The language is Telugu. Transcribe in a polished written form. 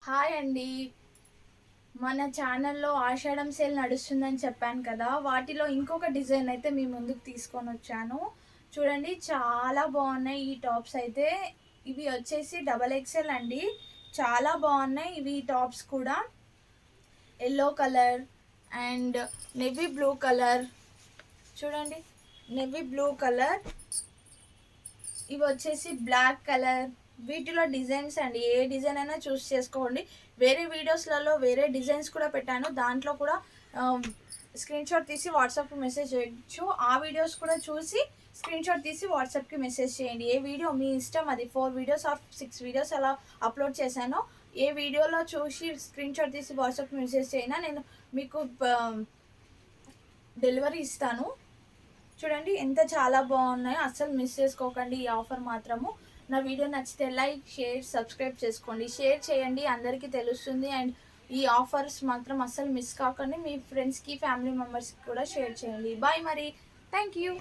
హాయ్ అండి. మన ఛానల్లో ఆషాఢం సేల్ నడుస్తుందని చెప్పాను కదా, వాటిలో ఇంకొక డిజైన్ అయితే మీ ముందుకు తీసుకొని వచ్చాను. చూడండి, చాలా బాగున్నాయి ఈ టాప్స్ అయితే. ఇవి వచ్చేసి డబల్ ఎక్సెల్ అండి. చాలా బాగున్నాయి ఇవి టాప్స్ కూడా. Yellow colour and navy blue colour. చూడండి, నెవీ బ్లూ కలర్. ఇవి వచ్చేసి బ్లాక్ కలర్. వీటిలో డిజైన్స్ అండి, ఏ డిజైన్ అయినా చూస్ చేసుకోండి. వేరే వీడియోస్లలో వేరే డిజైన్స్ కూడా పెట్టాను, దాంట్లో కూడా స్క్రీన్ షాట్ తీసి వాట్సాప్కి మెసేజ్ చేయొచ్చు. ఆ వీడియోస్ కూడా చూసి స్క్రీన్ షాట్ తీసి వాట్సాప్కి మెసేజ్ చేయండి. ఏ వీడియో మీ ఇష్టం, అది 4 వీడియోస్ ఆర్ 6 వీడియోస్ అలా అప్లోడ్ చేశాను. ఏ వీడియోలో చూసి స్క్రీన్ షాట్ తీసి వాట్సాప్కి మెసేజ్ చేయినా నేను మీకు డెలివరీ ఇస్తాను. చూడండి ఎంత చాలా బాగున్నాయో, అస్సలు మిస్ చేసుకోకండి ఈ ఆఫర్ మాత్రము. నా వీడియో నచ్చితే లైక్, షేర్, సబ్స్క్రైబ్ చేసుకోండి. షేర్ చేయండి, అందరికీ తెలుస్తుంది. అండ్ ఈ ఆఫర్స్ మాత్రం అస్సలు మిస్ కాకండి. మీ ఫ్రెండ్స్కి, ఫ్యామిలీ మెంబర్స్కి కూడా షేర్ చేయండి. బాయ్ మరి. Thank you.